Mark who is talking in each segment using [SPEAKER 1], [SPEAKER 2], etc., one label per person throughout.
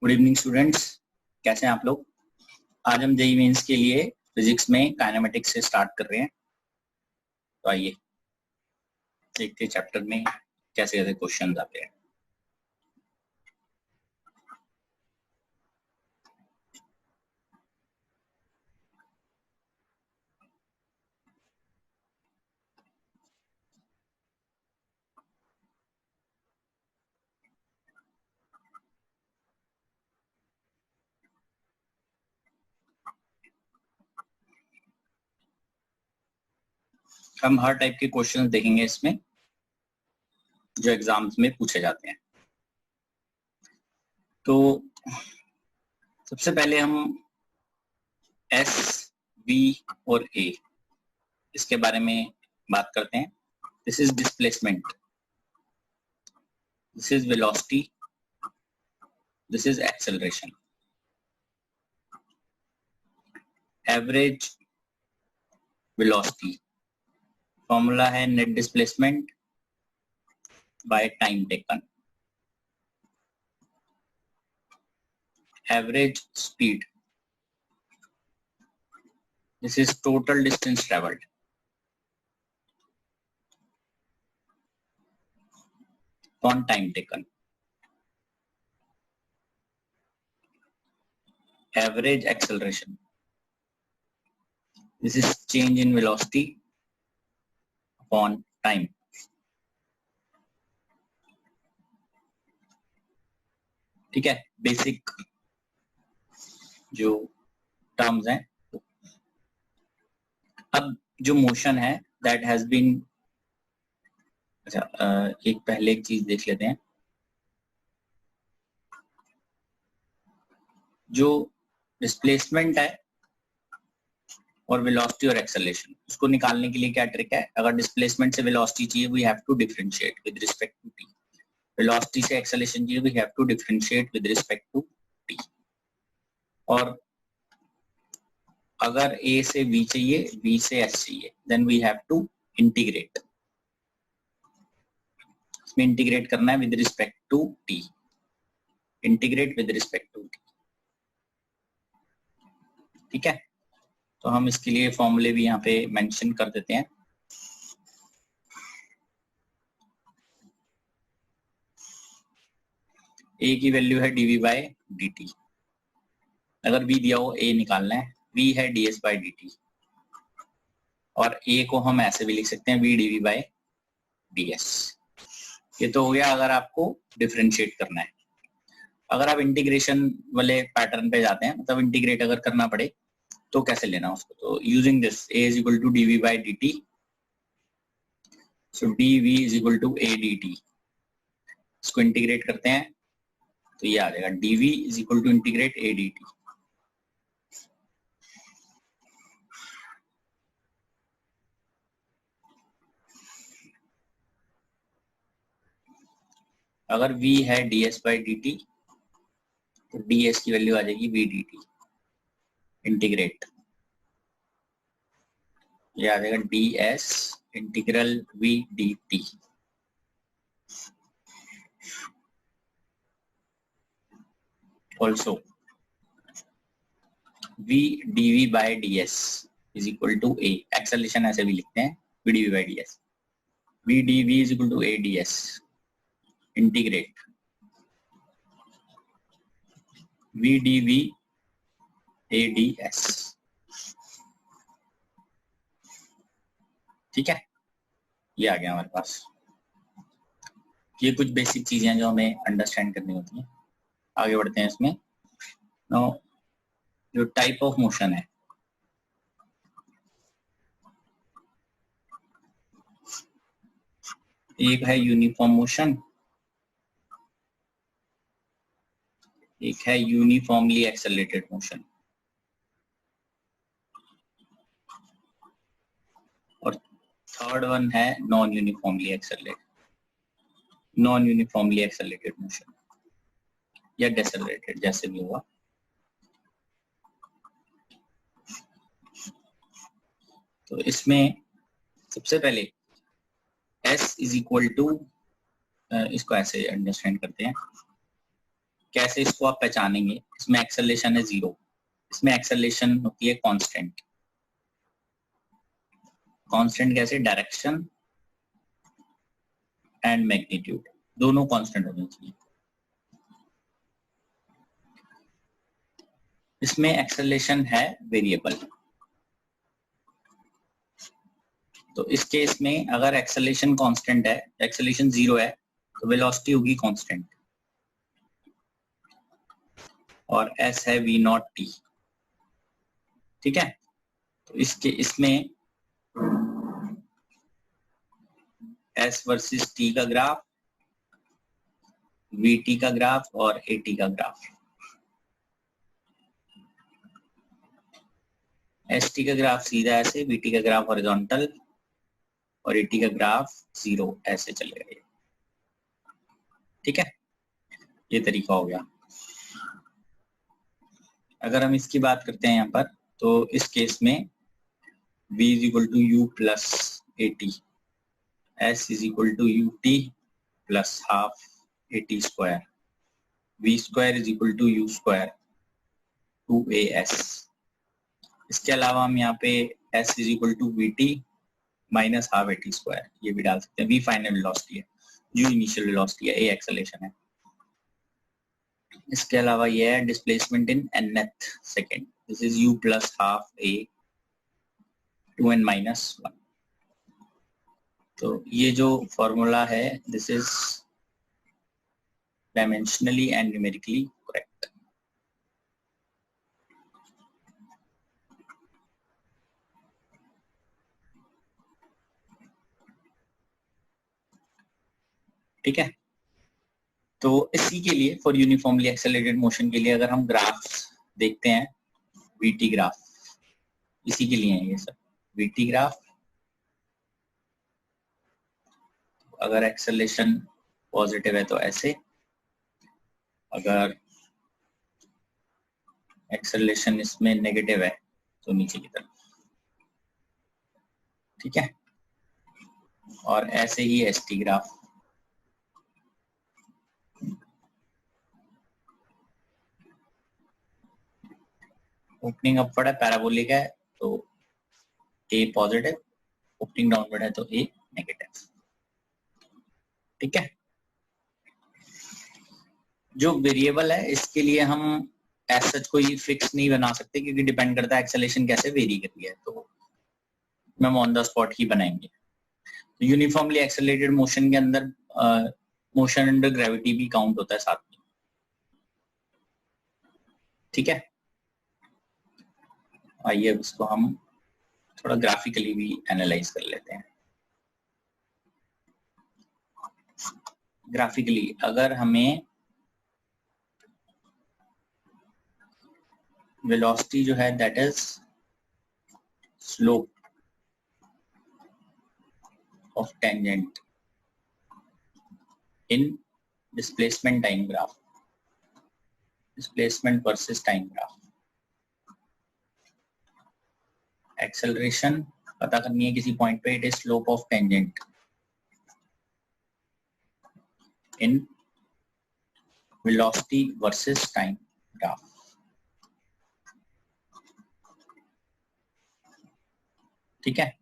[SPEAKER 1] Good evening students, कैसे हैं आप लोग। आज हम जेईई मेंस के लिए फिजिक्स में काइनेमेटिक्स से स्टार्ट कर रहे हैं। तो आइए देखते हैं चैप्टर में कैसे कैसे क्वेश्चन आते हैं। हम हर टाइप के क्वेश्चन देखेंगे इसमें जो एग्जाम्स में पूछे जाते हैं। तो सबसे पहले हम एस, बी और ए इसके बारे में बात करते हैं। This is displacement, this is velocity, this is acceleration. Average velocity formula है net displacement by time taken. Average speed, this is total distance traveled. On time taken. Average acceleration, this is change in velocity upon time. ठीक है, basic जो terms हैं। अब जो motion है that has been, अच्छा एक पहले एक चीज देख लेते हैं। जो डिस्प्लेसमेंट है और वेलोसिटी और एक्सेलरेशन, उसको निकालने के लिए क्या ट्रिक है। अगर डिस्प्लेसमेंट से वेलोसिटी चाहिए we have to differentiate with respect to t, velocity से एक्सेलरेशन चाहिए we have to differentiate with respect to t. और अगर A से V चाहिए, V से S चाहिए, then we have to integrate. इसमें इंटीग्रेट करना है with respect to T, integrate with respect to T। ठीक है, तो हम इसके लिए फॉर्मूले भी यहाँ पे मेंशन कर देते हैं। A की वैल्यू है dv बाय dt। अगर V दिया हो A निकालना है, V है ds बाय dt और A को हम ऐसे भी लिख सकते हैं V dv बाय ds। ये तो हो गया अगर आपको डिफरेंशिएट करना है। अगर आप इंटीग्रेशन वाले पैटर्न पे जाते हैं, मतलब इंटीग्रेट अगर करना पड़े तो कैसे लेना उसको, तो using this A is equal to dv by dt, so dv is equal to a dt। इसको इंटीग्रेट करते हैं तो ये आ जाएगा dv is equal to integrate a dt। अगर v है ds बाय dt तो ds की वैल्यू आ जाएगी v dt इंटीग्रेट, ये आ जाएगा ds integral v dt। Also v dv by ds is equal to a, acceleration ऐसे भी लिखते हैं v dv by ds, v dv is equal to a ds integrate v dv a ds। ठीक है, ये आ गया हमारे पास। ये कुछ बेसिक चीजें हैं जो हमें अंडरस्टैंड करनी होती हैं। आगे बढ़ते हैं इसमें। नो, जो टाइप ऑफ मोशन है, एक है यूनिफॉर्म मोशन, एक है यूनिफॉर्मली एक्सेलरेटेड मोशन, और थर्ड वन है नॉन यूनिफॉर्मली एक्सेलरेटेड मोशन या डेसेलरेटेड, जैसे भी हुआ। तो इसमें सबसे पहले S इज इक्वल टू, इसको ऐसे अंडरस्टैंड करते हैं। कैसे इसको आप पहचानेंगे, इसमें एक्सेलरेशन है 0, इसमें एक्सेलरेशन होती है कांस्टेंट। कांस्टेंट कैसे, डायरेक्शन एंड मैग्नीट्यूड दोनों कांस्टेंट होने चाहिए। इसमें एक्सेलरेशन है वेरिएबल, तो इस केस में अगर एक्सेलरेशन कांस्टेंट है, एक्सेलरेशन 0 है, तो वेलोसिटी होगी कांस्टेंट और s है v नॉट t। ठीक है, तो इसमें s वर्सेस t का ग्राफ, vt का ग्राफ और at का ग्राफ। st का ग्राफ सीधा ऐसे, vt का ग्राफ हॉरिजॉन्टल और at का ग्राफ 0 ऐसे चलेगा। ठीक है, ये तरीका हो गया। अगर हम इसकी बात करते हैं यहाँ पर, तो इस केस में v is equal to u plus at, s is equal to ut plus half at square, v square is equal to u square 2as। इसके अलावा हम यहाँ पे s is equal to vt minus half at square ये भी डाल सकते हैं। v फाइनल वेलोसिटी है, u इनिशियल वेलोसिटी है, a एक्सेलरेशन है। इसके अलावा ये है displacement in nth second, this is u plus half a 2n minus 1। तो ये जो फॉर्मूला है this is dimensionally and numerically correct. ठीक है, तो इसी के लिए फॉर यूनिफॉर्मली एक्सेलरेटेड मोशन के लिए अगर हम ग्राफ देखते हैं, वीटी ग्राफ इसी के लिए है ये सब। वीटी ग्राफ अगर एक्सेलरेशन पॉजिटिव है तो ऐसे, अगर एक्सेलरेशन इसमें नेगेटिव है तो नीचे की तरफ। ठीक है, और ऐसे ही एसटी ग्राफ। ओपनिंग अपवर्ड है, पैराबोलिक है तो ए पॉजिटिव, ओपनिंग डाउनवर्ड है तो ए नेगेटिव। ठीक है, जो वेरिएबल है इसके लिए हम एज सच कोई फिक्स नहीं बना सकते, क्योंकि डिपेंड करता है एक्सेलरेशन कैसे वेरी कर रही है, तो हम ऑन द स्पॉट ही बनाएंगे। तो यूनिफॉर्मली एक्सेलरेटेड मोशन के अंदर मोशन अंडर ग्रेविटी भी काउंट होता है साथ में। ठीक है, आइए अब इसको हम थोड़ा ग्राफिकली भी एनालाइज कर लेते हैं। ग्राफिकली अगर हमें वेलोसिटी जो है that is slope of tangent in displacement time graph, displacement versus time graph, acceleration पता करनी है किसी पॉइंट पे, it is slope of tangent in velocity versus time graph. ठीक है,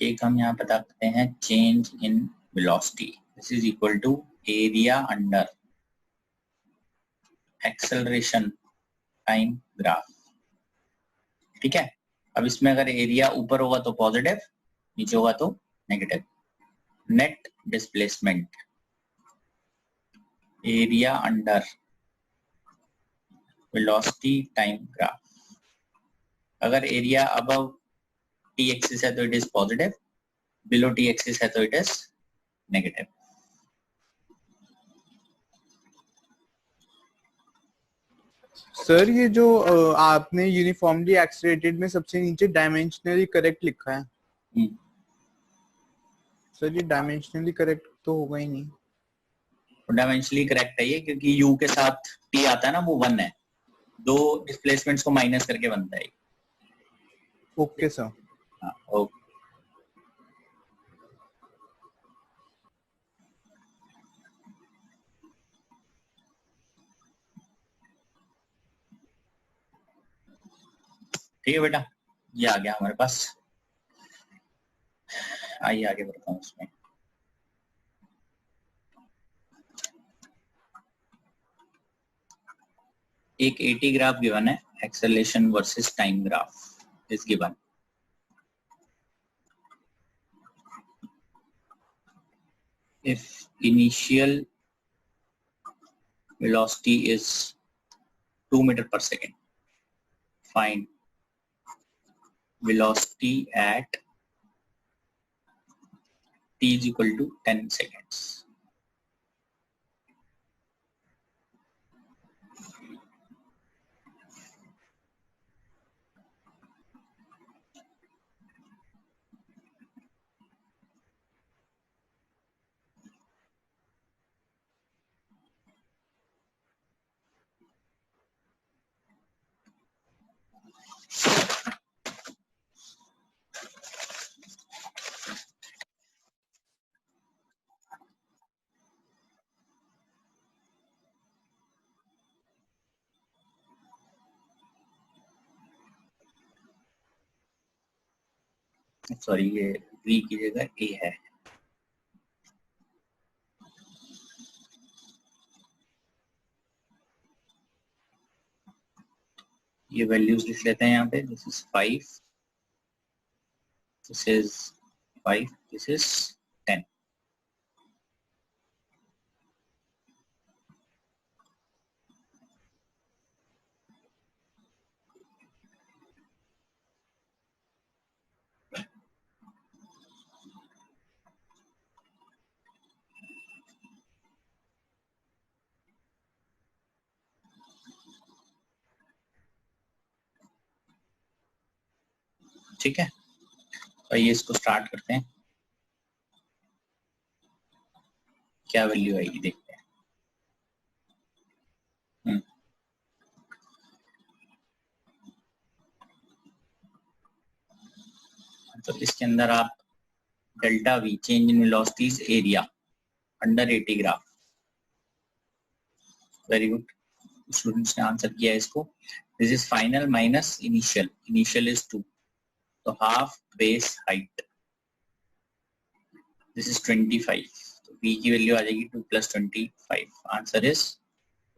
[SPEAKER 1] एक हम यहाँ पता करते हैं change in velocity, this is equal to area under acceleration time graph. ठीक है, अब इसमें अगर एरिया ऊपर होगा तो पॉजिटिव, नीचे होगा तो negative. Net displacement area under velocity time graph, अगर एरिया अबव टी एक्सिस है तो it is positive, below T axis है तो इट इज नेगेटिव।
[SPEAKER 2] सर ये जो आपने यूनिफॉर्मली एक्सेलरेटेड में सबसे नीचे डायमेंशनली करेक्ट लिखा है, सर ये डायमेंशनली करेक्ट तो होगा ही नहीं।
[SPEAKER 1] डायमेंशनली करेक्ट है ये, क्योंकि u के साथ t आता है ना वो 1 है, दो डिस्प्लेसमेंट्स को माइनस करके बनता है।
[SPEAKER 2] Okay sir.
[SPEAKER 1] हाँ ओके। ठीक है बेटा, ये आ गया हमारे पास। आइए आगे बढ़ता हूँ उसमें। एक 80 ग्राफ गिवन है, acceleration versus time graph is given. If initial velocity is 2 meter per second, find velocity at t is equal to 10 seconds. Sorry, ये v की जगह a है। ये वैल्यूज लिख लेते हैं यहाँ पे। This is 5, this is 5, this is 10। ठीक है, तो ये इसको स्टार्ट करते हैं, क्या वैल्यू आएगी देखते हैं। तो इसके अंदर आप delta we, change in velocities area under 80 graph. Very good, students ने आंसर किया इसको। This is final minus initial, initial is 2, तो half base height, this is 25, तो v की वैल्यू आ जाएगी 2 + 25, आंसर इज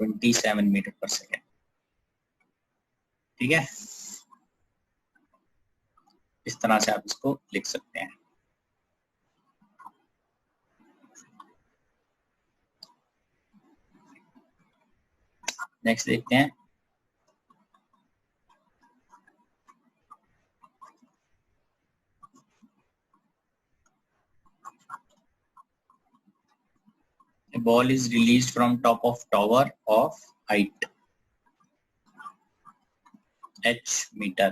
[SPEAKER 1] 27 मीटर पर सेकेंड। ठीक है, इस तरह से आप इसको लिख सकते हैं। नेक्स्ट देखते हैं। A ball is released from top of tower of height h meter.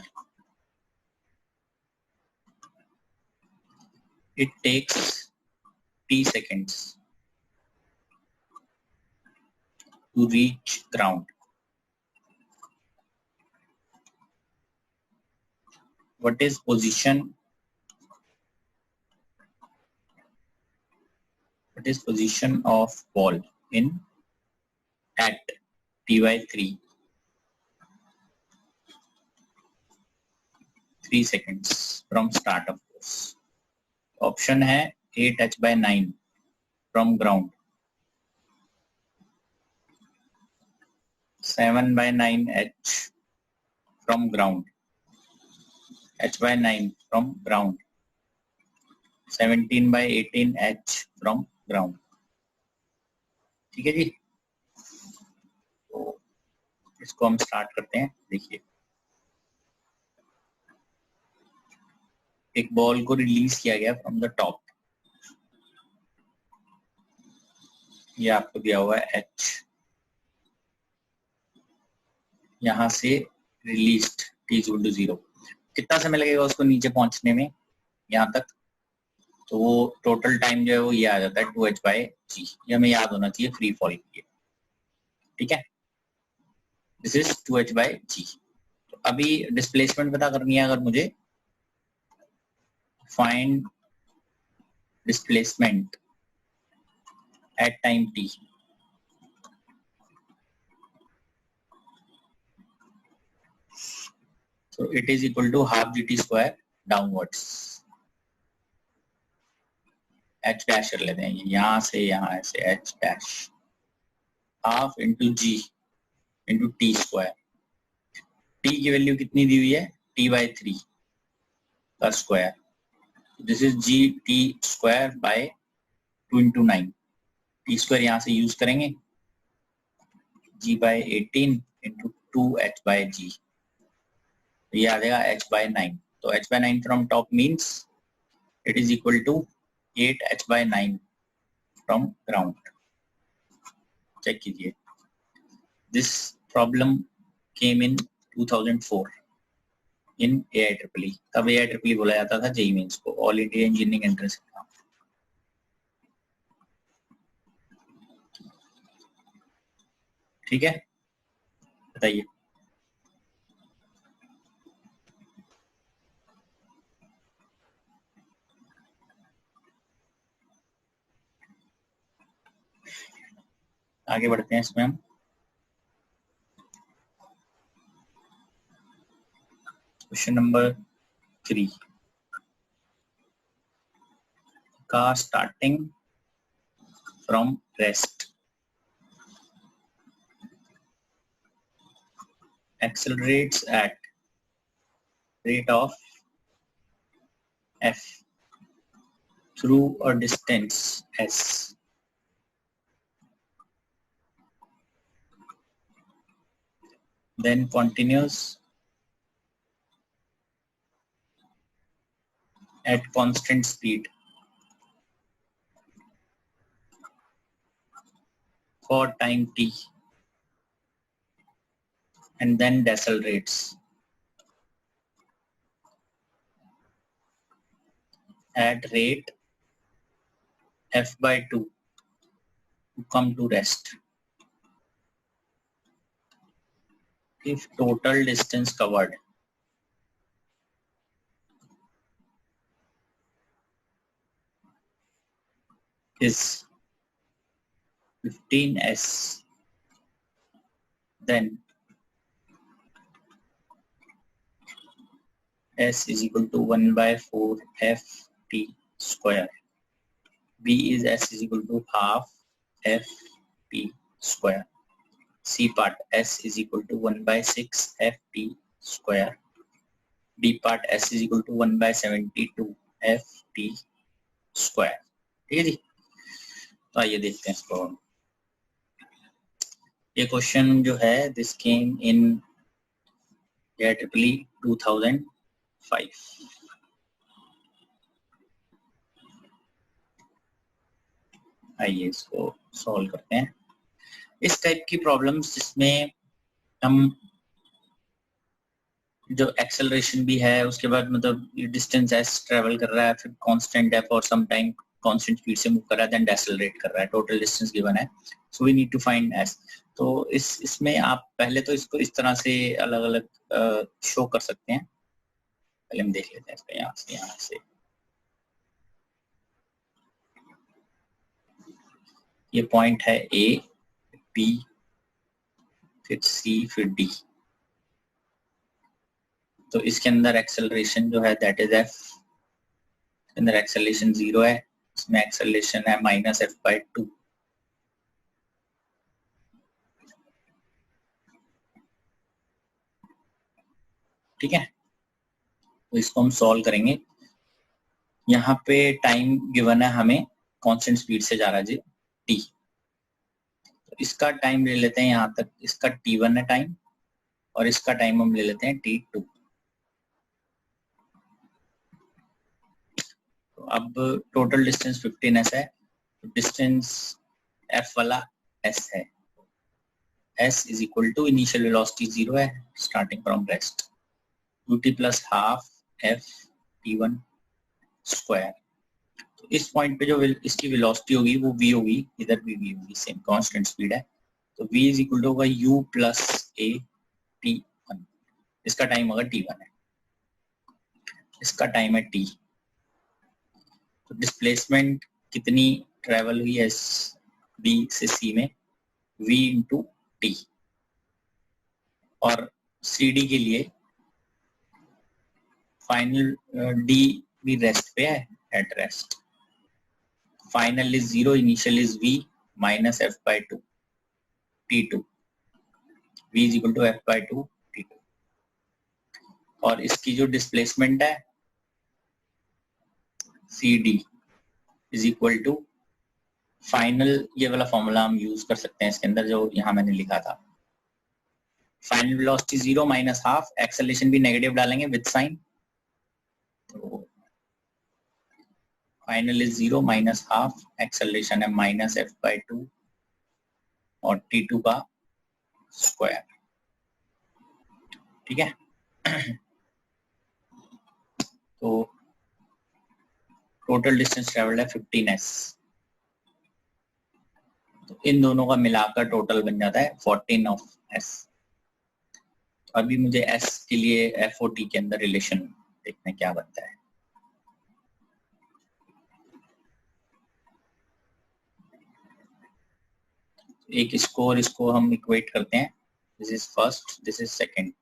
[SPEAKER 1] It takes t seconds to reach ground. What is position? What is position of ball in at t/3 seconds from start of course? Option है 8h/9 from ground, 7/9h from ground, h/9 from ground, 17/18h from ground। ठीक है जी, तो इसको हम start करते हैं। देखिए, एक बॉल को रिलीज किया गया फ्रॉम द टॉप, ये आपको दिया हुआ है h, यहां से रिलीज्ड t = 0। कितना समय लगेगा उसको नीचे पहुंचने में यहाँ तक? तो वो टोटल टाइम जो है वो ये आ जाता है 2h/g। ये हमें याद होना चाहिए फ्री फॉल के लिए। ठीक है, दिस इज 2h/g। तो अभी डिस्प्लेसमेंट पता करनी है अगर मुझे, find displacement at time t। So it is equal to half gt square downwards। h dash कर लेते हैं, यहां से यहां ऐसे h dash half into g into T square. t की वैल्यू कितनी दी हुई है, t/3 का square. This is g t square bye 2 into 9। T square यहां से यूज करेंगे, g/18 इंटू 2h/g, ये आ जाएगा h/9। तो h/9 from top means it is equal to 8h/9 from ground. Check कीजिए, this problem came in 2004 in AIEEE। तब AIEEE बोला जाता था जेईई मेंस को, all India engineering entrance exam. ठीक है, बताइए। आगे बढ़ते हैं इसमें हम। क्वेश्चन नंबर 3 का starting from rest accelerates at rate of f through a distance s, then continues at constant speed for time t, and then decelerates at rate f/2 to come to rest if total distance covered is 15s, then s is equal to 1/4 ft square, b is s is equal to half ft square, c part s is equal to 1/6 ft square, d part s is equal to 1/72 ft square। ठीक है जी, तो आइए देखते हैं इसको। ये question जो है दिस केम इन AIEEE 2005। आइए इसको सॉल्व करते हैं। इस टाइप की प्रॉब्लम्स जिसमें हम जो एक्सेलरेशन भी है, उसके बाद मतलब डिस्टेंस एस ट्रेवल कर रहा है, फिर कांस्टेंट है for some time, constant speed से मूव कर रहा है, देन डेसेलरेट कर रहा है, टोटल डिस्टेंस गिवन है, so we need to find s. तो इसमें आप पहले तो इसको इस तरह से अलग अलग शो कर सकते हैं। पहले हम देख लेते हैं इसको यहाँ से ये पॉइंट है ए, बी, फिर सी, फिर डी। तो इसके अंदर एक्सेलरेशन जो है दैट इज एफ, अंदर एक्सेलरेशन 0 है, इसमें एक्सेलरेशन है -f/2। ठीक है, तो इसको हम सॉल्व करेंगे। यहाँ पे टाइम गिवन है हमें, कांस्टेंट स्पीड से जा रहा है जी t, तो इसका टाइम ले लेते हैं यहाँ तक, इसका t1 है टाइम, और इसका टाइम हम ले लेते हैं t2। तो अब टोटल डिस्टेंस 15s है, तो डिस्टेंस f वाला s है, s is equal to initial velocity 0 है starting from rest, ut plus half f t1 square. तो इस पॉइंट पे जो इसकी वेलोसिटी होगी वो v होगी, इधर भी v होगी, सेम कांस्टेंट स्पीड है, तो v इज इक्वल टू होगा u प्लस ए t1, इसका टाइम अगर t1 है, इसका टाइम है t, तो डिस्प्लेसमेंट कितनी ट्रेवल हुई है बी से सी में, v इंटू टी। और सी डी के लिए फाइनल डी भी रेस्ट पे है, at rest, final is 0, initial is v minus f by two t2, v is equal to f by two t2। और इसकी जो डिस्प्लेसमेंट है c d is equal to final, ये वाला फॉर्मूला हम यूज कर सकते हैं इसके अंदर जो यहाँ मैंने लिखा था, final velocity 0 minus half, acceleration भी नेगेटिव डालेंगे विद साइन, तो final is 0 minus half, acceleration है माइनस एफ बाई टू और t2 का स्क्वायर, ठीक है। तो टोटल डिस्टेंस ट्रेवल्ड है 15s, तो इन दोनों का मिलाकर टोटल बन जाता है 14 ऑफ s। अभी मुझे s के लिए FOT के अंदर रिलेशन देखने क्या बनता है। एक स्कोर, इसको हम इक्वेट करते हैं, this is first, this is second,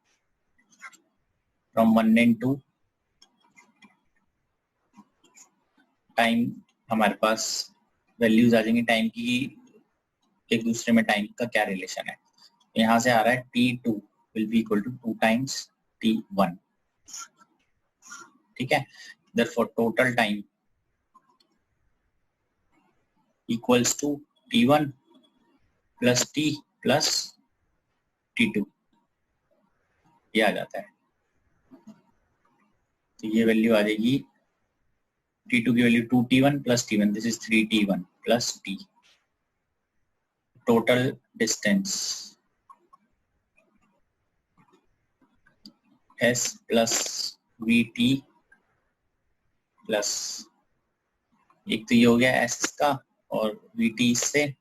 [SPEAKER 1] from 1 and 2 time, हमारे पास वैल्यूज आ जाएंगी टाइम की, एक दूसरे में टाइम का क्या रिलेशन है। यहाँ से आ रहा है t2 will be equal to 2 times t1, ठीक है। therefore total time equals to t1 plus t plus t2, ये आ जाता है। तो ये वैल्यू आ जाएगी t2 की value 2t1 plus t1, this is 3t1 plus t। Total distance s plus vt plus, एक तो ये हो गया s का और vt इससे,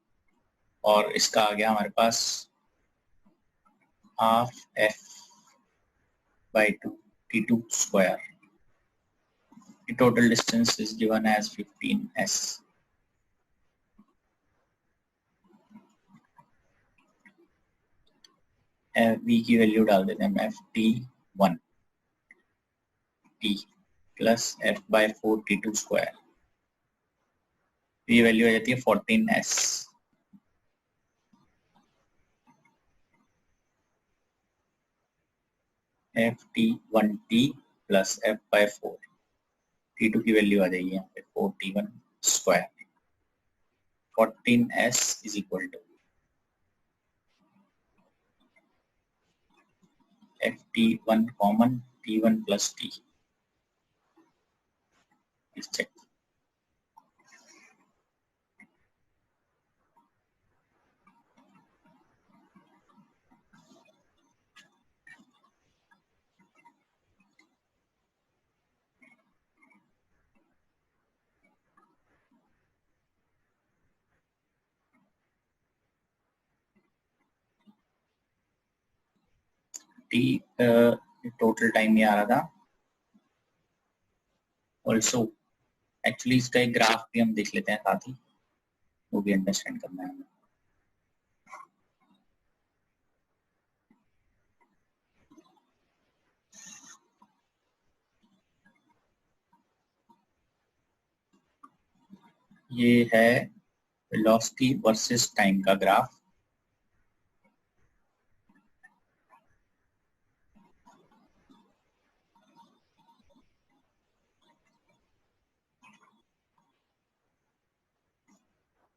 [SPEAKER 1] और इसका आ गया हमारे पास half f by 2 t2 square. The total distance is given as 15s. v की वैल्यू डाल देते हैं हम ft1 t plus f by 4 t2 square, ये वैल्यू आ जाती है 14s। ft1t plus f by 4 t2 की वैल्यू आ जाएगी यहाँ पे 4t1 square, 14s is equal to ft1 common t1 plus t, check. Total time ये आ रहा था। ऑल्सो एक्चुअली इसका एक ग्राफ भी हम देख लेते हैं साथ ही, वो भी अंडरस्टैंड करना है हमें। ये है वेलोसिटी वर्सेस टाइम का ग्राफ।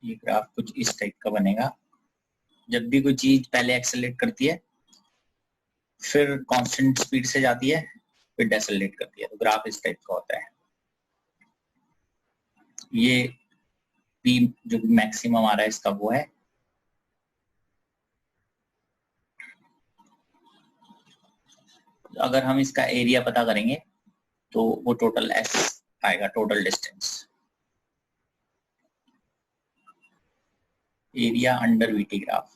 [SPEAKER 1] ये ग्राफ कुछ इस टाइप का बनेगा। जब भी कोई चीज पहले एक्सेलरेट करती है, फिर कांस्टेंट स्पीड से जाती है, फिर डेसेलेट करती है, तो ग्राफ इस टाइप का होता है। ये पी जो मैक्सिमम आ रहा है इसका वो है, अगर हम इसका एरिया पता करेंगे तो वो टोटल एस आएगा, total distance, area under VT graph.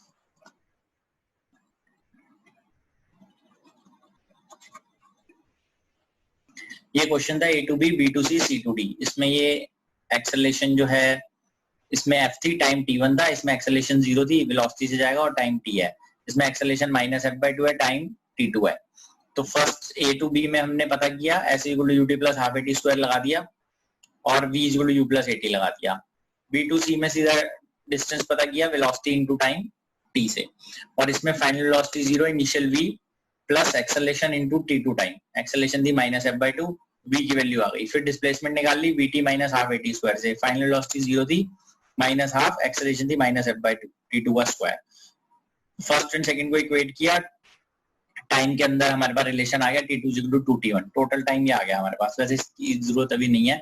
[SPEAKER 1] ये क्वेश्चन था A to B, B to C, C to D। इसमें ये एक्सेलरेशन जो है, इसमें F3 टाइम T1 था, इसमें एक्सेलरेशन 0 थी, वेलोसिटी से जाएगा और टाइम T है। इसमें एक्सेलरेशन -F/2 है, टाइम T2 है। तो फर्स्ट A to B में हमने पता किया S = UT + ½ AT² लगा दिया और V = U + AT लगा दिया। B to C में सीधा डिस्टेंस पता किया वेलोसिटी इनटू टाइम T से, और इसमें final velocity 0, initial V plus acceleration into T2 time. Acceleration थी -F/2, V की वैल्यू आ गई। फिर डिस्प्लेसमेंट निकाल ली VT - ½ AT² से, फाइनल वेलोसिटी 0 थी, -½ एक्सेलरेशन थी -F/2 T2 का स्क्वायर। फर्स्ट एंड सेकंड को इक्वेट किया, टाइम के अंदर हमारे पास रिलेशन आ गया T2 = 2T1। टोटल टाइम ये आ गया हमारे पास, वैसे इसकी जरूरत अभी नहीं है।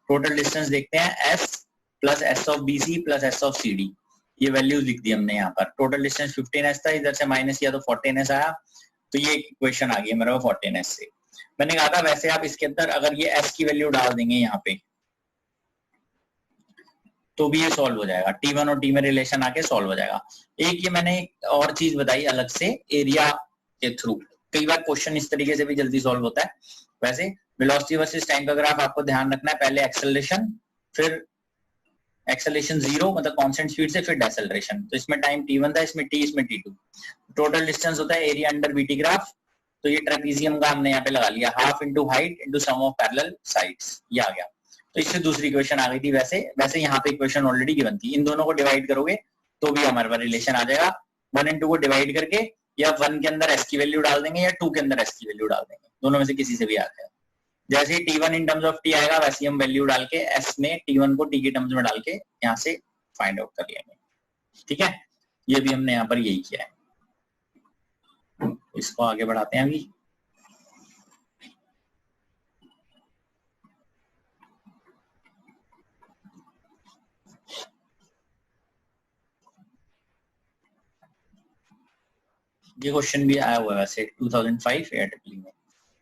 [SPEAKER 1] टोटल डिस्टेंस देखते हैं, S + S of BC + S of CD, ये वैल्यूज लिख दी हमने यहाँ पर। टोटल डिस्टेंस 15S था, इधर से माइनस किया तो 14S आया, तो ये इक्वेशन आ गई मेरे पास 14S से। मैंने कहा था वैसे आप इसके अंदर अगर ये S की वैल्यू डाल देंगे यहाँ पे तो भी ये सॉल्व हो जाएगा, T1 और T में रिलेशन आके सॉल्व हो जाएगा। एक ये मैंने और चीज बताई अलग से एरिया के थ्रू, कई बार क्वेश्चन इस तरीके से भी जल्दी सॉल्व होता है। वैसे वेलोसिटी वर्सेस टाइम का ग्राफ आपको ध्यान रखना है, पहले एक्सेलरेशन, फिर एक्सेलरेशन 0 मतलब कांस्टेंट स्पीड से, फिर डेसेलरेशन। तो इसमें टाइम T1 था, इसमें T, इसमें T2। टोटल डिस्टेंस होता है एरिया अंडर BT ग्राफ। तो ये ट्रेपीजियम का हमने यहाँ पे लगा लिया, half into height into sum of parallel sides, ये आ गया। तो इससे दूसरी इक्वेशन आ गई थी। वैसे यहाँ पे इक्वेशन ऑलरेडी गिवन थी, इन दोनों को डिवाइड करोगे तो भी हमारे पास रिलेशन आ जाएगा। 1 और 2 को डिवाइड करके या 1 के अंदर S की वैल्यू डाल देंगे या 2 के अंदर S की वैल्यू डाल देंगे, दोनों में से किसी से भी आ जाएगा। जैसे ही T1 in terms of T आएगा वैसे हम वैल्यू डाल के S में T1 को T के टर्म्स में डाल के यहाँ से फाइंड आउट कर लेंगे। ठीक है, ये भी हमने यहाँ पर यही किया है। इसको आगे बढ़ाते हैं अभी। ये क्वेश्चन भी आया हुआ है वैसे 2005 AIEEE में।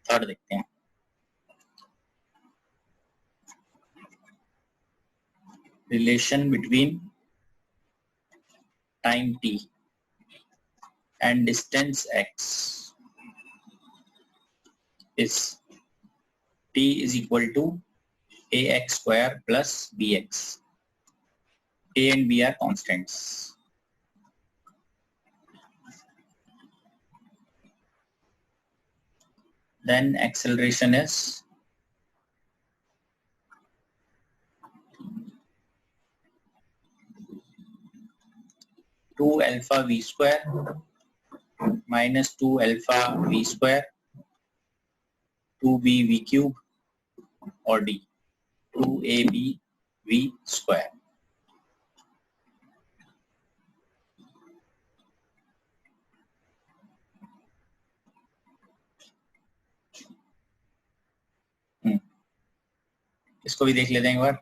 [SPEAKER 1] थर्ड देखते हैं, relation between time T and distance x is T = ax² plus bx. A and B are constants. Then acceleration is (2 alpha v² minus 2 alpha v² 2b v³ or D 2ab v²। इसको भी देख लेते हैं एक बार।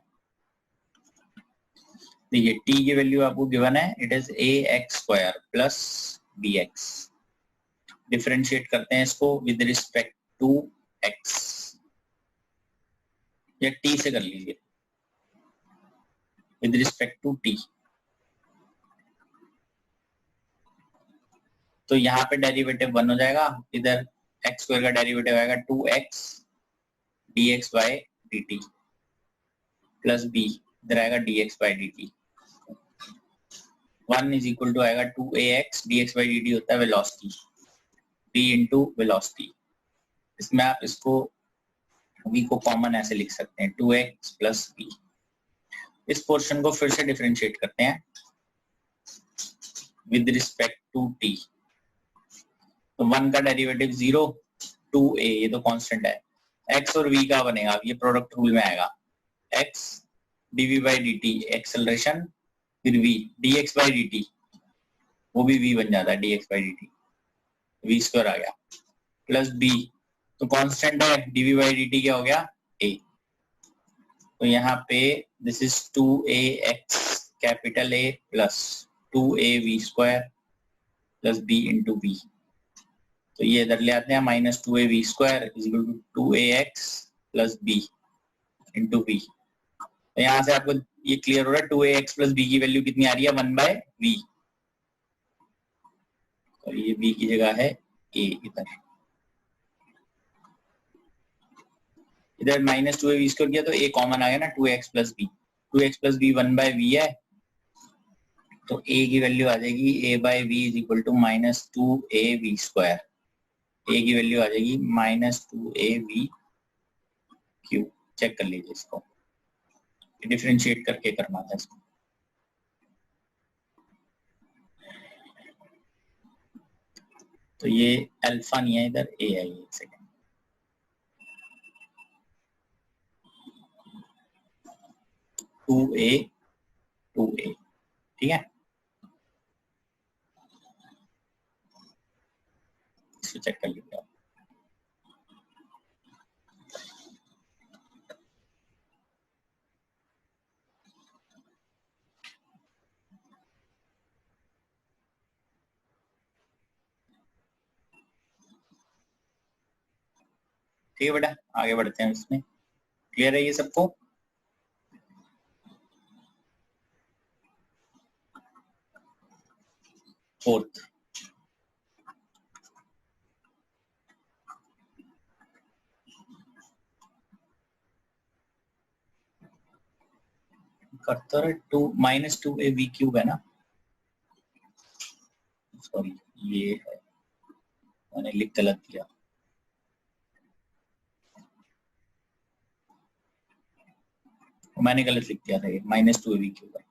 [SPEAKER 1] देखिए T की value आपको given है, it is ax² plus bx। Differentiate करते हैं इसको विद रिस्पेक्ट टू x, या T से कर लीजिए, विद रिस्पेक्ट टू T। तो यहाँ पे डेरिवेटिव 1 हो जाएगा, इधर x² का डेरिवेटिव आएगा 2x dx/dt प्लस b, इधर आएगा dx/dt। 1 = आएगा 2ax, dx/dt होता है वेलोसिटी, b इंटू वेलोसिटी। इसमें आप इसको v को कॉमन ऐसे लिख सकते हैं 2x प्लस b। इस पोर्शन को फिर से डिफरेंशिएट करते हैं विद रिस्पेक्ट टू t। तो 1 का डेरिवेटिव 0, 2a ये तो कांस्टेंट है, x और v का बनेगा, ये प्रोडक्ट रूल में आएगा, x dv/dt एक्सेलरेशन, फिर v dx/dt, वो भी v बन जाता है dx/dt, v² आ गया, प्लस b, तो कांस्टेंट है dv/dt क्या हो गया a। तो यहाँ पे this is 2ax capital A plus 2av² plus b into b। तो ये इधर ले आते हैं, -2av² = 2ax plus b into b। तो यहाँ से आपको ये क्लियर हो रहा है 2ax प्लस b की वैल्यू कितनी आ रही है 1/v, और ये b की जगह है a। इधर -2ab² किया तो a कॉमन आ गया ना, 2x plus B, 2x plus B 1/v है, तो a की वैल्यू आ जाएगी a/v is equal to -2ab², a की वैल्यू आ जाएगी -2ab क्यूब। चेक कर लीजिए इसको, डिफरेंशिएट करके करना था इसको। तो ये अल्फा नहीं है, इधर ए है, ये सेकंड। टू ए ठीक है, इसको चेक कर लीजिए आप। ठीक है बेटा, आगे बढ़ते हैं इसमें। क्लियर है ये सबको? फोर्थ, करता है -2ab³ है ना, सॉरी ये है, मैंने लिख गलत किया। मैंने गलत लिख दिया था, ये -2ab³ है।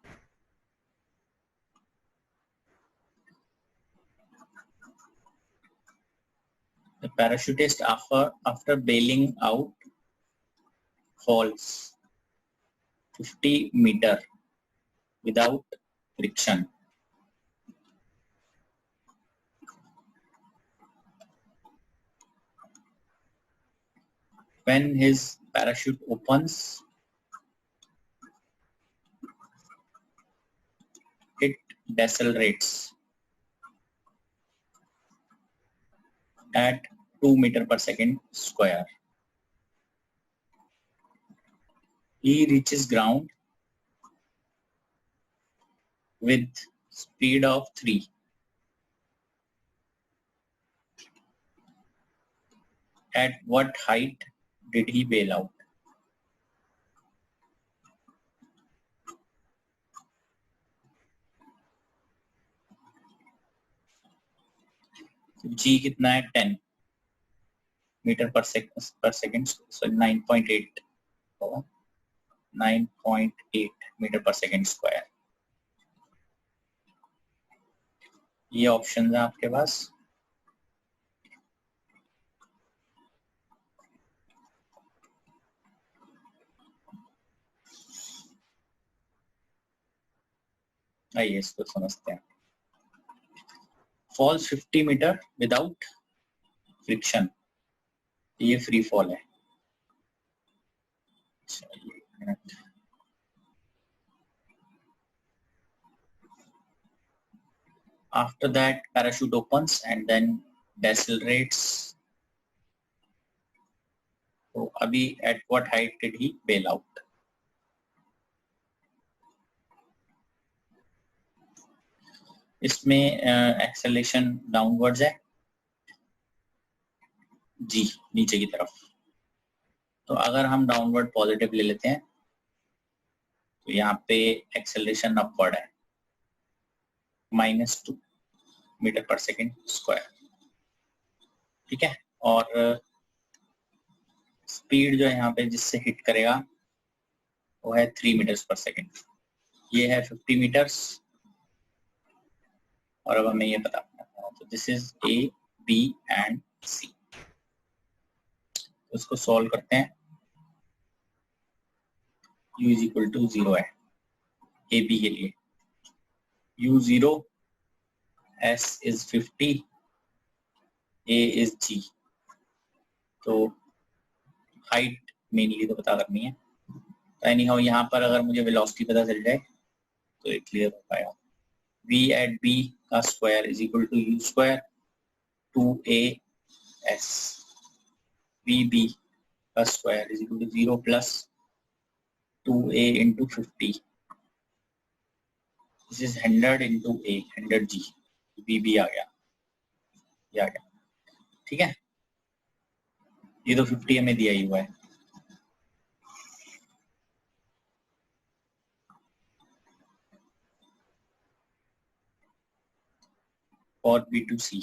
[SPEAKER 1] The parachutist after bailing out falls 50 meter without friction. When his parachute opens, it decelerates at 2 meters per second square. He reaches ground with speed of 3. At what height did he bail out? G कितना है? 10 metre पर second, सो 9.8 होगा, 9.8 metre पर second square. ये option है आपके पास। आइए इसको समझते हैं। फॉल्स 50 मीटर विदाउट फ्रिक्शन, ये फ्री फॉल है। After that parachute opens and then decelerates. तो अभी at what height did he bail out? इसमें एक्सेलेरेशन डाउनवर्ड्स है जी, नीचे की तरफ। तो अगर हम डाउनवर्ड पॉजिटिव ले लेते हैं तो यहाँ पे एक्सेलरेशन अपवर्ड है, -2 मीटर पर सेकंड स्क्वायर। ठीक है, और स्पीड जो है यहाँ पे जिससे हिट करेगा वो है 3 मीटर्स पर सेकंड। ये है 50 मीटर्स, और अब हमें ये पता करना है। तो this is A, B and C। उसको सॉल्व करते हैं। U इज इक्वल टू 0 है ए बी के लिए, U 0, S is 50, A is G। तो हाइट मेनली तो पता करनी है। तो एनी हाउ यहाँ पर अगर मुझे वेलोसिटी पता चल जाए तो ये क्लियर हो पाएगा। V at B का square is equal to U square 2AS, VB का square is equal to 0 plus 2A into 50, this is 100 into A, 100G, VB आ गया, ये आ गया। ठीक है, ये तो 50 हमें दिया ही हुआ है। For B to C.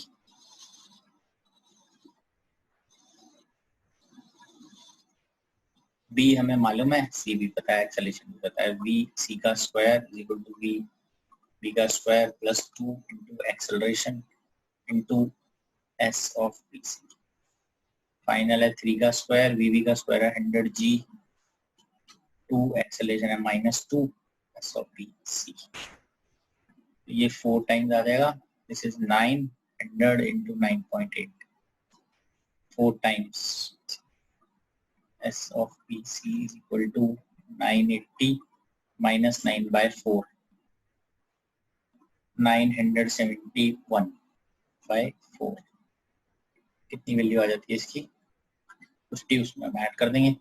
[SPEAKER 1] B हमें मालूम है, सी भी पता है, एक्सेलरेशन भी पता है। वी सी का square is equal to V B का square plus 2 into acceleration into S of B C. Final है 3 का स्क्वायर, वी का स्क्वायर है 100 जी, 2 एक्सेलरेशन है -2 एस ऑफ बी सी। ये 4 टाइम्स आ जाएगा। This is 900 into 9.8, 4 times S of BC is equal to 980 minus 9 by 4, 971 by 4। कितनी value आ जाती है इसकी? 50 उसमें हम ऐड कर देंगे।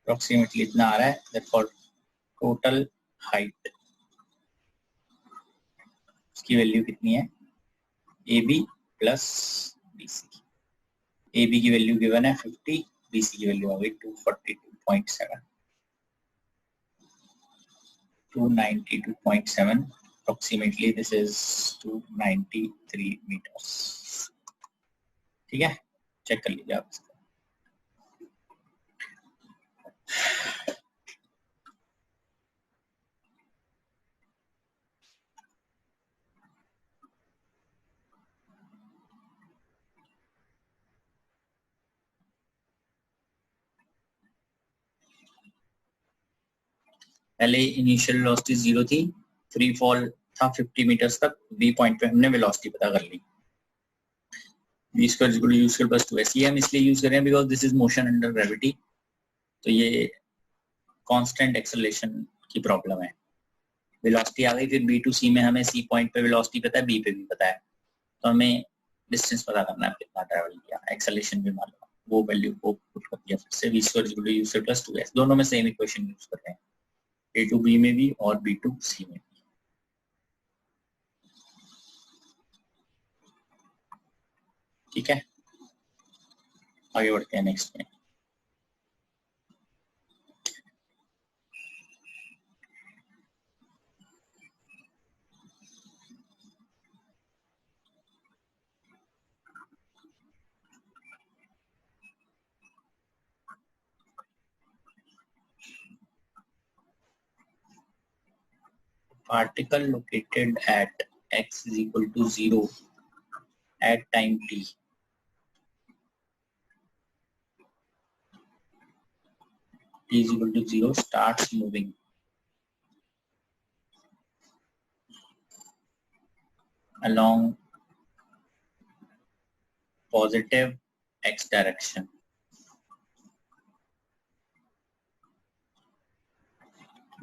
[SPEAKER 1] अप्रोक्सीमेटली इतना आ रहा है। therefore टोटल हाइट उसकी वैल्यू कितनी है? AB plus BC। AB की वैल्यू गिवन है 50, BC की वैल्यू आ गई 242.7, 292.7। approximately this is 293 meters। ठीक है, चेक कर लीजिए आप इसको। पहले इनिशियल वेलोसिटी 0 थी, फ्री फॉल था 50 मीटर्स तक। बी पॉइंट पे हमने वेलोसिटी पता कर ली। v square equal to u square plus 2s। ये हम इसलिए यूज कर रहे हैं because this is motion under gravity, तो ये कांस्टेंट एक्सेलरेशन की प्रॉब्लम है। वेलोसिटी आ गई, फिर बी टू सी में हमें सी पॉइंट पे वेलोसिटी पता है, बी पे भी पता है, तो हमें डिस्टेंस पता करना है कितना ट्रैवल किया, एक्सेलरेशन भी मालूम है, वो वैल्यू को पुट कर दिया। फिर से v square equal to u square plus 2s, दोनों में सेम इक्वेशन यूज कर रहे हैं, ए टू बी में भी और बी टू सी में भी। ठीक है, आगे बढ़ते हैं नेक्स्ट में। Particle located at x is equal to 0 at time t is equal to 0 starts moving along positive x direction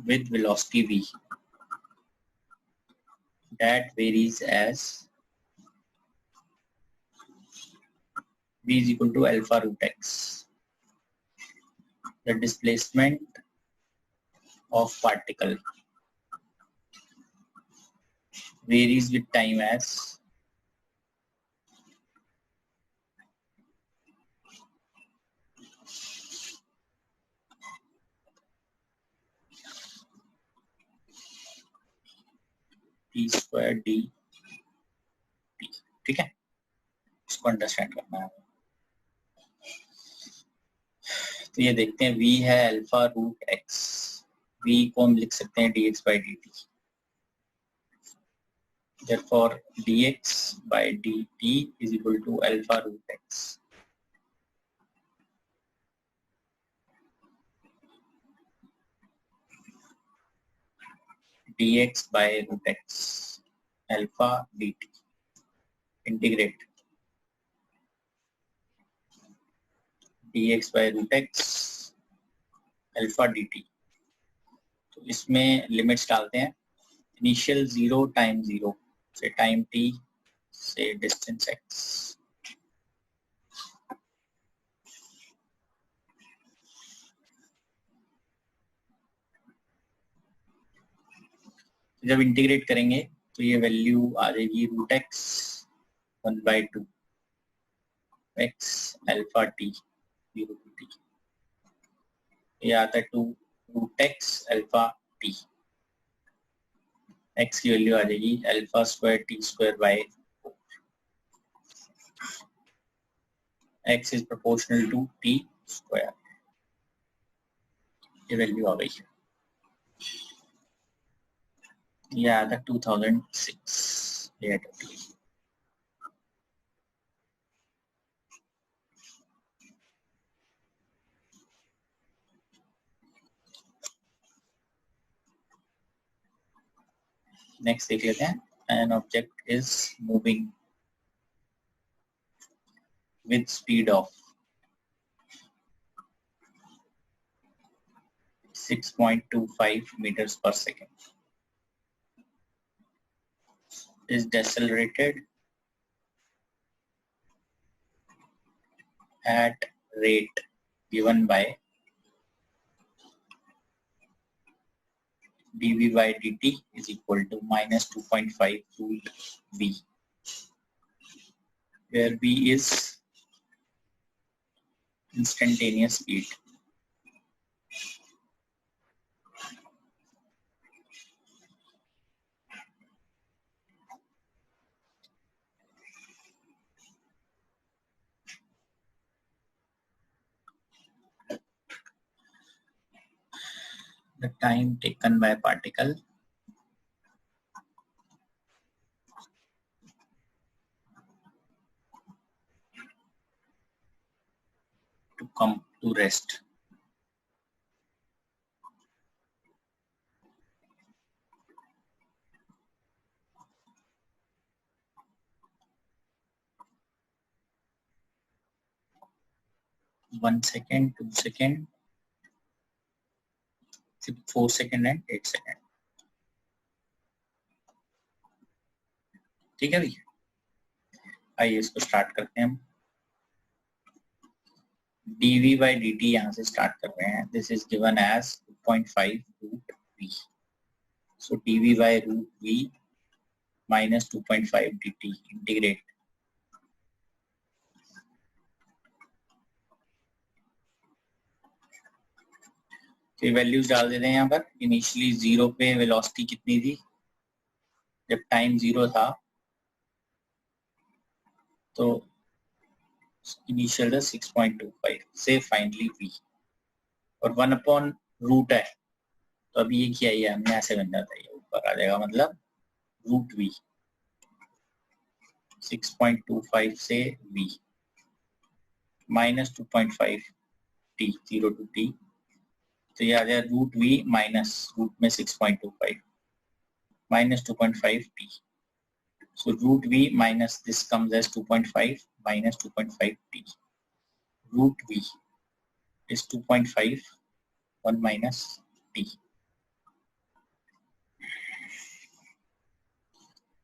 [SPEAKER 1] with velocity v that varies as v is equal to alpha root x. The displacement of particle varies with time as t square d t। ठीक है, इसको understand करना है। तो ये देखते हैं, v है अल्फा रूट x, v को हम लिख सकते हैं dx by dt। Therefore dx by dt is equal to alpha root x। dx by root x alpha dt। Integrate dx by root x alpha dt। तो इसमें limits डालते हैं, initial 0 time 0 से टाइम t से distance x। जब integrate करेंगे तो ये वैल्यू आ जाएगी root x 1/2 x alpha t 0 to t, ये आता है 2 root x alpha t, x की वैल्यू आ जाएगी alpha square t square by x is proportional to t square, ये वैल्यू आ गई है, ये आया था 2006 ये नेक्स्ट देख लेते हैं. An object is moving with speed of 6.25 meters per second, is decelerated at rate given by dv by dt is equal to minus 2.5 root v, where v is instantaneous speed. The time taken by particle to come to rest. One second, 2 second, 4 second and 8 second. ठीक है भैया, आइए इसको start करते हैं हम. dv by dt यहाँ से स्टार्ट कर रहे हैं. This is given as 2.5 root v. So dv by root v minus 2.5 dt इंटीग्रेट. तो वैल्यूज डाल देते हैं यहाँ पर. इनिशियली 0 पे वेलोसिटी कितनी थी जब टाइम 0 था, तो इनिशियल 6.25 से फाइनली v और 1/रूट है, तो अभी ये किया है हमने ऐसे बन जाता है, ये ऊपर आ जाएगा, मतलब रूट v 6.25 से v minus 2.5 t 0 to t, तो ये आ जाएगा रूट v माइनस रूट में 6.25 minus 2.5 t. So root v minus this comes as 2.5 minus 2.5 t. Root v is 2.5 1 minus t.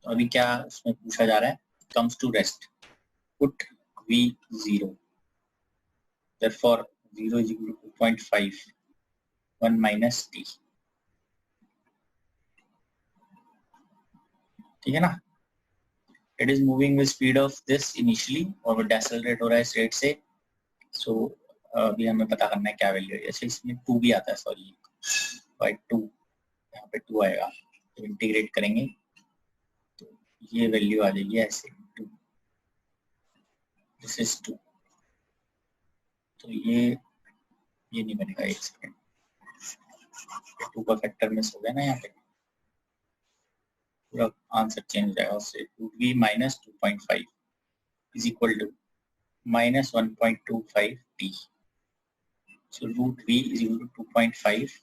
[SPEAKER 1] तो अभी क्या उसमें पूछा जा रहा है? Comes to rest. Put v 0. Therefore 0 is equal to 2.5 1 minus t. ठीक है ना? It is moving with speed of this initially और वो डेसेलरेट हो रहा है इस रेट से. सो अभी हमें पता करना है क्या वैल्यू है. अच्छा इसमें 2 भी आता है, सॉरी बाय 2, यहाँ पे 2 आएगा, तो इंटीग्रेट करेंगे तो ये वैल्यू आ जाएगी ऐसे 2. दिस इज 2, तो ये नहीं बनेगा. एक सेकेंड, 2 का फैक्टर मिस हो गया ना यहाँ पे, पूरा आंसर चेंज हो जाएगा उससे. Root v minus 2.5 is equal to minus 1.25 t. So root v is equal to 2.5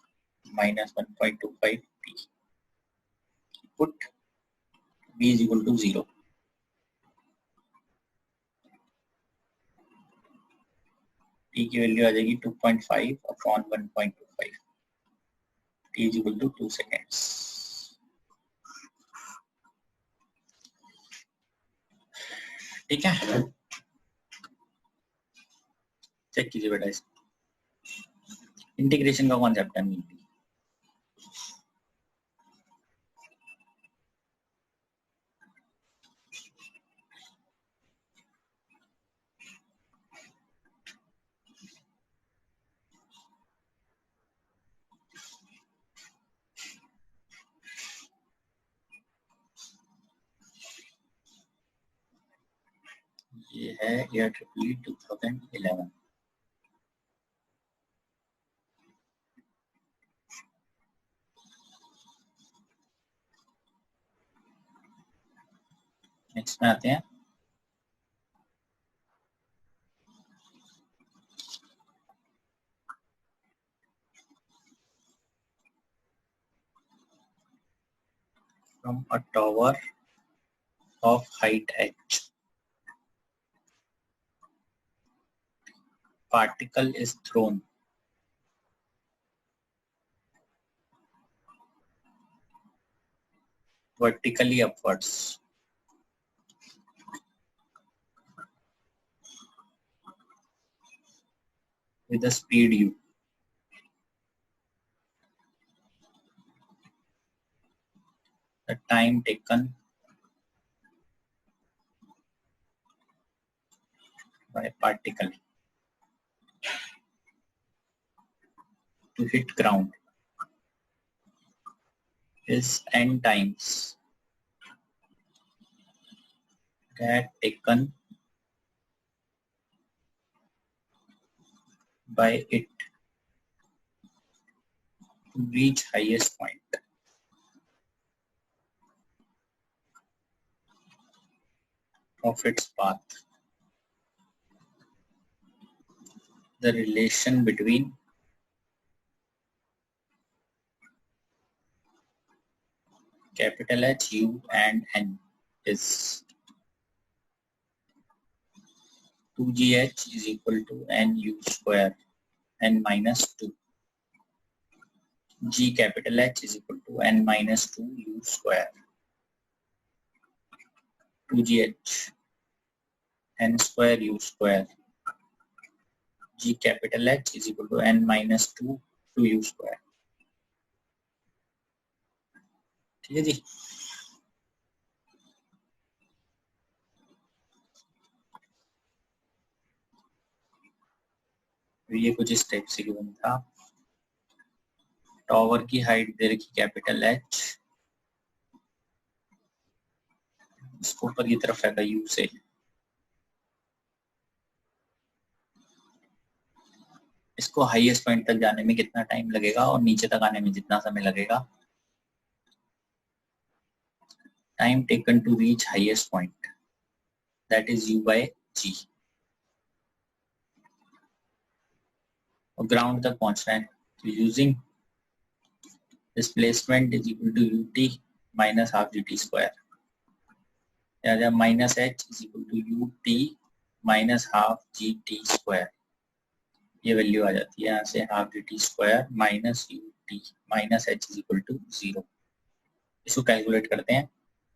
[SPEAKER 1] minus 1.25 t. Put v is equal to 0. t की वैल्यू आ जाएगी 2.5 upon 1.25. t is equal to 2 seconds. ठीक है, check कीजिए बेटा. इस इंटीग्रेशन का concept है. ये है AIEEE 2011। नेक्स्ट में आते हैं। From a tower of height h, particle is thrown vertically upwards with a speed u. The time taken by particle to hit ground is n times that taken by it to reach highest point of its path. The relation between capital H, U and N is 2gh is equal to nu square n minus 2. G capital H is equal to n minus 2 u square. 2gh n square u square. G capital H is equal to n minus 2 u square. ठीक है जी। ये कुछ इस type से given था। Tower की height दे रखी capital H, इसको ऊपर की तरफ है यू से, इसको हाईएस्ट पॉइंट तक जाने में कितना टाइम लगेगा और नीचे तक आने में जितना समय लगेगा। Time taken to reach highest point that is u by g। और ग्राउंड तक पहुंचना है तो using displacement is equal to ut minus half gt square, या minus h is equal to ut minus half gt square. ये value आ जाती है यहाँ से half gt square minus ut minus h is equal to 0। इसको calculate करते हैं।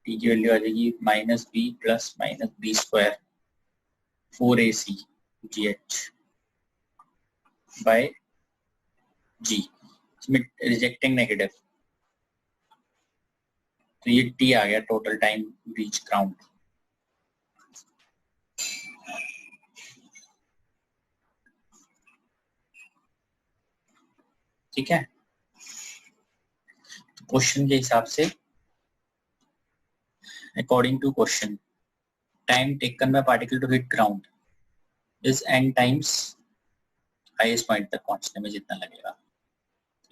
[SPEAKER 1] t की वैल्यू आ जाएगी minus b plus minus b square 4ac gh by g। इसमें रिजेक्टिंग नेगेटिव, तो ये t आ गया टोटल टाइम रीच ग्राउंड। ठीक है, तो क्वेश्चन के हिसाब से according to question time taken by particle to hit ground is n times highest point तक पहुंचने में जितना लगेगा।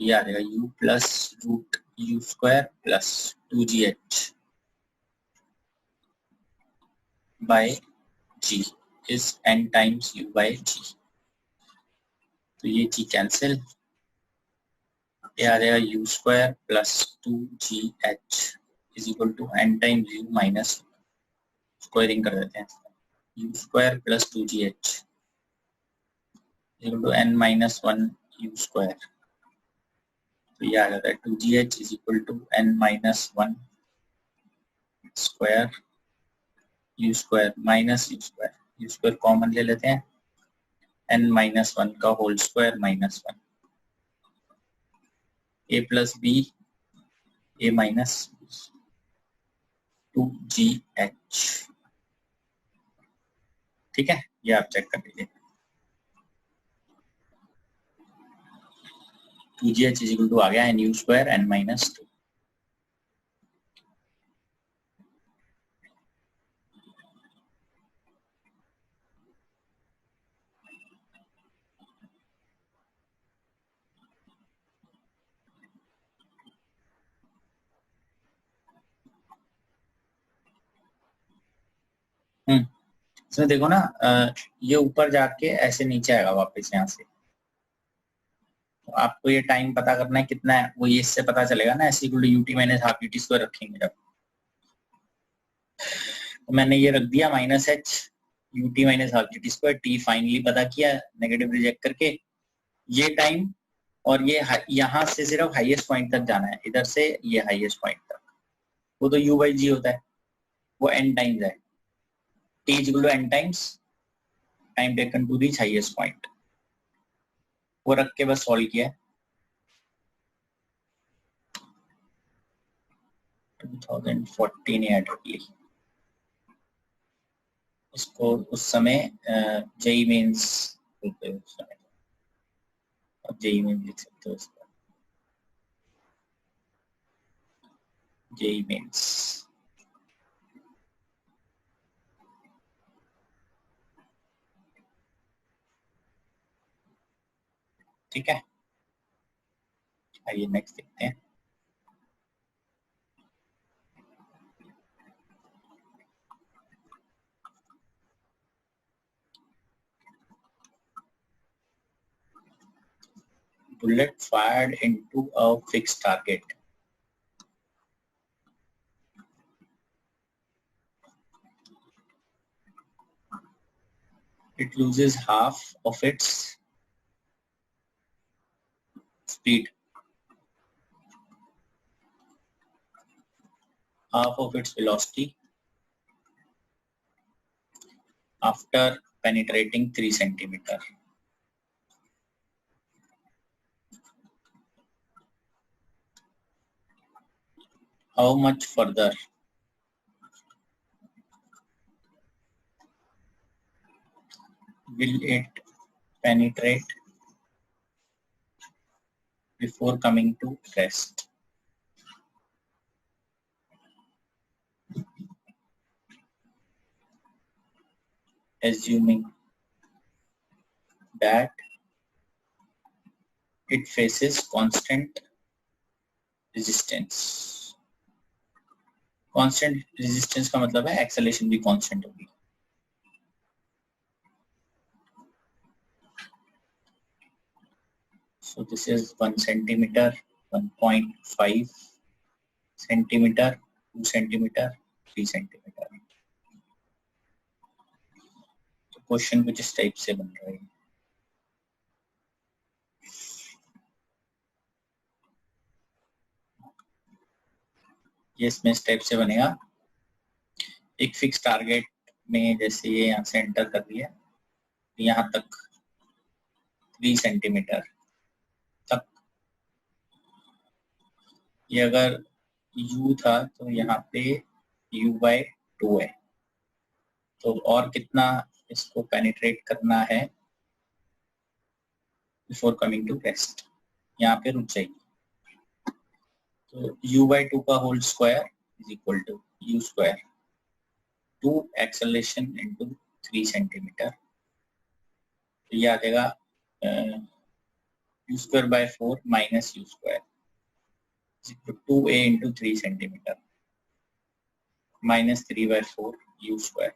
[SPEAKER 1] ये आ जाएगा u plus root u square plus 2gh by g is n times u by g। तो ये g कैंसिल, ये आ जाएगा u square plus 2gh is equal to n times u minus, squaring कर देते हैं, u square plus 2gh equal to n minus 1 u square. तो ये आ जाता है 2gh is equal to n minus 1 square u square minus u square common ले लेते हैं, n माइनस 1 का whole square minus 1, a plus b a minus 2gh। ठीक है, ये आप चेक कर लीजिए। 2gh इज इक्वल टू आ गया nu स्क्वायर n माइनस 2। इसमें देखो ना ये ऊपर जाके ऐसे नीचे आएगा वापस यहाँ से, तो आपको ये टाइम पता करना है कितना है, वो ये इससे पता चलेगा ना, ऐसे equal to ut minus half ut square रखेंगे जब, तो मैंने ये रख दिया minus h ut minus half ut square, t finally पता किया नेगेटिव रिजेक्ट करके, ये टाइम और ये यहाँ से सिर्फ हाईएस्ट पॉइंट तक जाना है, इधर से ये हाईएस्ट पॉइंट तक, वो तो u बाई जी होता है, वो n टाइम्स है, t is equal to n times time taken to reach highest point, वो रख के बस सॉल्व किया है। 2014 या डायरेक्टली उसको उस समय जेई मेंस बोलते हैं, उस समय अब जेई मेंस लिख सकते हो उसको, जेई मेंस। ठीक है, आइए नेक्स्ट देखते हैं। Bullet fired into a fixed target. It loses half of its speed, half of its velocity after penetrating 3 centimeter. How much further will it penetrate before coming to rest? Assuming that it faces constant resistance. Constant resistance का मतलब है acceleration भी constant होगी। So this is 1 centimeter, 1.5 centimeter, 2 centimeter, 3 centimeter। तो question कुछ इस type से बन रहा है। ये इसमें इस टाइप से बनेगा, एक फिक्स टारगेट में जैसे ये यहाँ से एंटर कर दिया यहाँ तक 3 सेंटीमीटर तक, ये अगर u था तो यहाँ पे u/2 है, तो और कितना इसको पेनिट्रेट करना है बिफोर कमिंग टू रेस्ट, यहाँ पे रुक जाएगी। तो u/2 का whole square is equal to u square 2 acceleration into 3 centimetre, तो ये आ जाएगा u square by 4 minus u square 2a into 3 centimetre minus 3/4 u square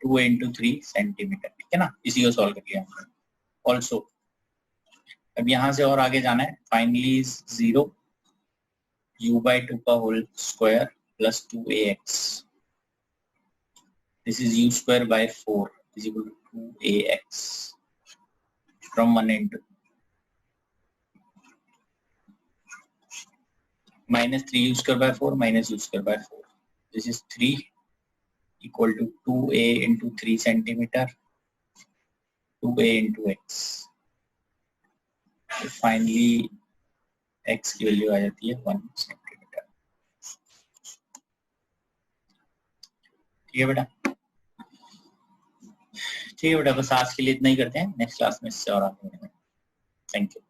[SPEAKER 1] 2a into 3 centimetre. ठीक है ना, इसी को सॉल्व कर लिया हमने। ऑल्सो अब यहाँ से और आगे जाना है, फाइनली इज 0 u/2 का whole square plus 2ax, this is u square by 4 is equal to 2ax from 1 into minus 3u square by 4 minus u square by 4, this is 3 equal to 2a into 3 centimeter 2a into x, तो finally x की value आ जाती है 1 centimetre. ठीक है बेटा, ठीक है बेटा, बस आज के लिए इतना ही करते हैं, नेक्स्ट क्लास में इससे और आगे बढ़ेंगे। Thank you.